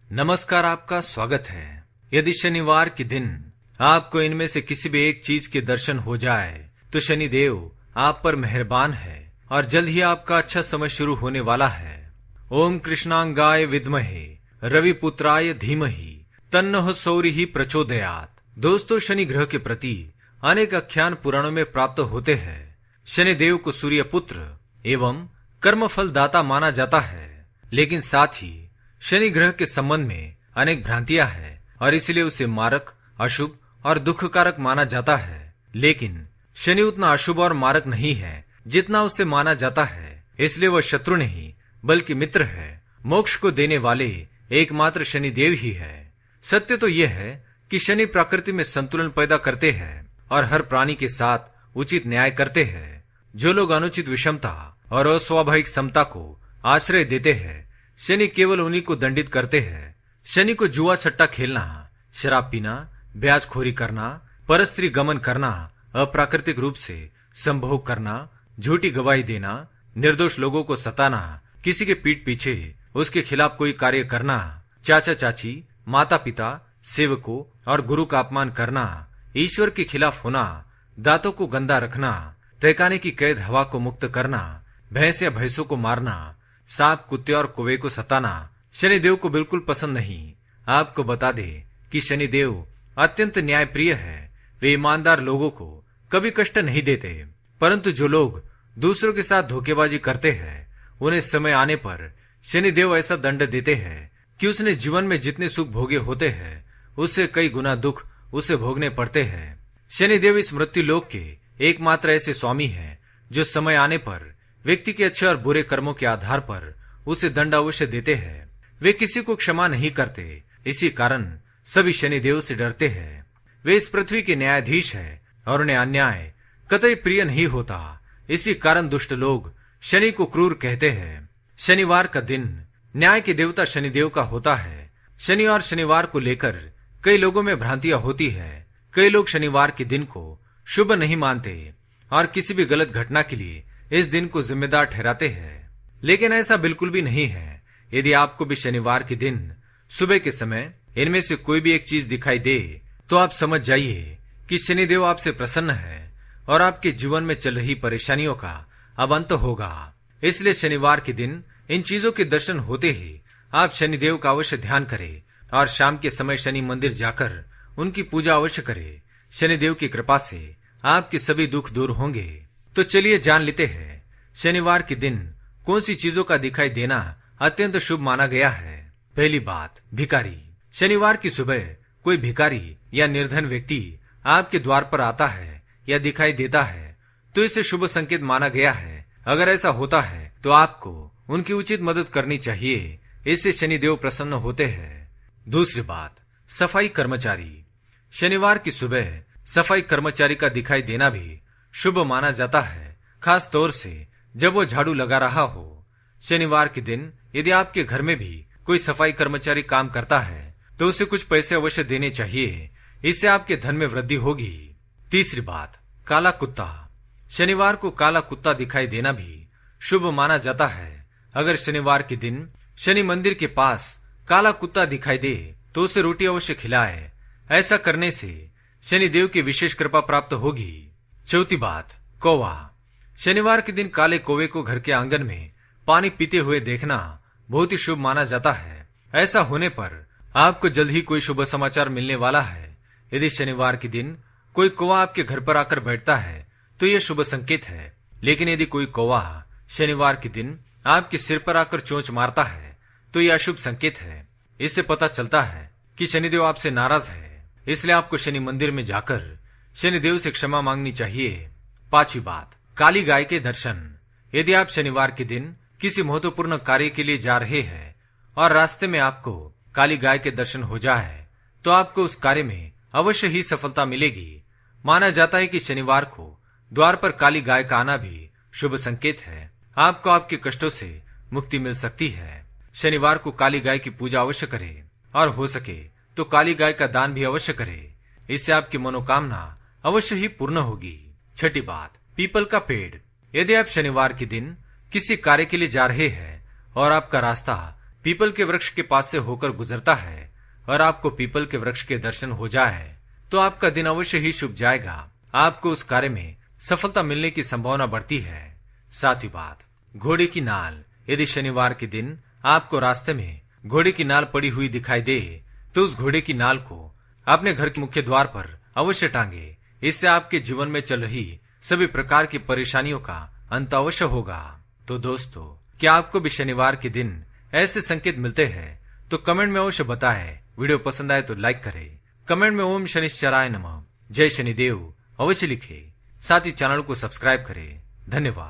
नमस्कार, आपका स्वागत है। यदि शनिवार के दिन आपको इनमें से किसी भी एक चीज के दर्शन हो जाए तो शनिदेव आप पर मेहरबान है और जल्द ही आपका अच्छा समय शुरू होने वाला है। ओम कृष्णांगाय विद्महे रविपुत्राय धीमहि तन्नः सौरिः प्रचोदयात्। दोस्तों, शनि ग्रह के प्रति अनेक आख्यान पुराणों में प्राप्त होते हैं। शनिदेव को सूर्य पुत्र एवं कर्मफल दाता माना जाता है, लेकिन साथ ही शनि ग्रह के संबंध में अनेक भ्रांतियां हैं और इसलिए उसे मारक, अशुभ और दुखकारक माना जाता है। लेकिन शनि उतना अशुभ और मारक नहीं है जितना उसे माना जाता है, इसलिए वह शत्रु नहीं बल्कि मित्र है। मोक्ष को देने वाले एकमात्र शनिदेव ही है। सत्य तो यह है कि शनि प्रकृति में संतुलन पैदा करते हैं और हर प्राणी के साथ उचित न्याय करते हैं। जो लोग अनुचित विषमता और अस्वाभाविक समता को आश्रय देते हैं, शनि केवल उन्हीं को दंडित करते हैं। शनि को जुआ सट्टा खेलना, शराब पीना, ब्याजखोरी करना, परस्त्री गमन करना, अप्राकृतिक रूप से संभोग करना, झूठी गवाही देना, निर्दोष लोगों को सताना, किसी के पीठ पीछे उसके खिलाफ कोई कार्य करना, चाचा चाची, माता पिता, सेवकों और गुरु का अपमान करना, ईश्वर के खिलाफ होना, दांतों को गंदा रखना, तहखाने की कैद हवा को मुक्त करना, भैंस या भैंसों को मारना, सांप, कुत्ते और कौवे को सताना शनिदेव को बिल्कुल पसंद नहीं। आपको बता दे कि शनिदेव अत्यंत न्यायप्रिय है। वे ईमानदार लोगों को कभी कष्ट नहीं देते, परंतु जो लोग दूसरों के साथ धोखेबाजी करते हैं उन्हें समय आने पर शनिदेव ऐसा दंड देते हैं कि उसने जीवन में जितने सुख भोगे होते हैं उससे कई गुना दुख उसे भोगने पड़ते हैं। शनिदेव इस मृत्यु लोक के एकमात्र ऐसे स्वामी हैं जो समय आने पर व्यक्ति के अच्छे और बुरे कर्मों के आधार पर उसे दंड अवश्य देते हैं। वे किसी को क्षमा नहीं करते, इसी कारण सभी शनिदेव से डरते हैं। वे इस पृथ्वी के न्यायाधीश हैं और उन्हें अन्याय कतई प्रिय नहीं होता। इसी कारण दुष्ट लोग शनि को क्रूर कहते हैं। शनिवार का दिन न्याय के देवता शनिदेव का होता है। शनि और शनिवार को लेकर कई लोगों में भ्रांतियां होती है। कई लोग शनिवार के दिन को शुभ नहीं मानते और किसी भी गलत घटना के लिए इस दिन को जिम्मेदार ठहराते हैं, लेकिन ऐसा बिल्कुल भी नहीं है। यदि आपको भी शनिवार के दिन सुबह के समय इनमें से कोई भी एक चीज दिखाई दे तो आप समझ जाइए कि शनिदेव आपसे प्रसन्न है और आपके जीवन में चल रही परेशानियों का अब अंत होगा। इसलिए शनिवार के दिन इन चीजों के दर्शन होते ही आप शनिदेव का अवश्य ध्यान करें और शाम के समय शनि मंदिर जाकर उनकी पूजा अवश्य करें। शनिदेव की कृपा से आपके सभी दुख दूर होंगे। तो चलिए जान लेते हैं शनिवार के दिन कौन सी चीजों का दिखाई देना अत्यंत शुभ माना गया है। पहली बात, भिखारी। शनिवार की सुबह कोई भिखारी या निर्धन व्यक्ति आपके द्वार पर आता है या दिखाई देता है तो इसे शुभ संकेत माना गया है। अगर ऐसा होता है तो आपको उनकी उचित मदद करनी चाहिए, इससे शनिदेव प्रसन्न होते हैं। दूसरी बात, सफाई कर्मचारी। शनिवार की सुबह सफाई कर्मचारी का दिखाई देना भी शुभ माना जाता है, खास तौर से जब वो झाड़ू लगा रहा हो। शनिवार के दिन यदि आपके घर में भी कोई सफाई कर्मचारी काम करता है तो उसे कुछ पैसे अवश्य देने चाहिए, इससे आपके धन में वृद्धि होगी। तीसरी बात, काला कुत्ता। शनिवार को काला कुत्ता दिखाई देना भी शुभ माना जाता है। अगर शनिवार के दिन शनि मंदिर के पास काला कुत्ता दिखाई दे तो उसे रोटी अवश्य खिलाए। ऐसा करने से शनिदेव की विशेष कृपा प्राप्त होगी। चौथी बात, कौवा। शनिवार के दिन काले कौवे को घर के आंगन में पानी पीते हुए देखना बहुत ही शुभ माना जाता है। ऐसा होने पर आपको जल्द ही कोई शुभ समाचार मिलने वाला है। यदि शनिवार के दिन कोई कौवा आपके घर पर आकर बैठता है तो यह शुभ संकेत है, लेकिन यदि कोई कौवा शनिवार के दिन आपके सिर पर आकर चोंच मारता है तो यह अशुभ संकेत है। इससे पता चलता है कि शनिदेव आपसे नाराज है, इसलिए आपको शनि मंदिर में जाकर शनिदेव से क्षमा मांगनी चाहिए। पांचवी बात, काली गाय के दर्शन। यदि आप शनिवार के दिन किसी महत्वपूर्ण कार्य के लिए जा रहे हैं और रास्ते में आपको काली गाय के दर्शन हो जाए तो आपको उस कार्य में अवश्य ही सफलता मिलेगी। माना जाता है कि शनिवार को द्वार पर काली गाय का आना भी शुभ संकेत है। आपको आपके कष्टों से मुक्ति मिल सकती है। शनिवार को काली गाय की पूजा अवश्य करें और हो सके तो काली गाय का दान भी अवश्य करें, इससे आपकी मनोकामना अवश्य ही पूर्ण होगी। छठी बात, पीपल का पेड़। यदि आप शनिवार के दिन किसी कार्य के लिए जा रहे हैं और आपका रास्ता पीपल के वृक्ष के पास से होकर गुजरता है और आपको पीपल के वृक्ष के दर्शन हो जाए तो आपका दिन अवश्य ही शुभ जाएगा। आपको उस कार्य में सफलता मिलने की संभावना बढ़ती है। सातवीं बात, घोड़े की नाल। यदि शनिवार के दिन आपको रास्ते में घोड़े की नाल पड़ी हुई दिखाई दे तो उस घोड़े की नाल को अपने घर के मुख्य द्वार पर अवश्य टांगे। इससे आपके जीवन में चल रही सभी प्रकार की परेशानियों का अंत अवश्य होगा। तो दोस्तों, क्या आपको भी शनिवार के दिन ऐसे संकेत मिलते हैं तो कमेंट में अवश्य बताएं। वीडियो पसंद आए तो लाइक करें। कमेंट में ओम शनिश्चराय नमः, जय शनिदेव अवश्य लिखें। साथ ही चैनल को सब्सक्राइब करें। धन्यवाद।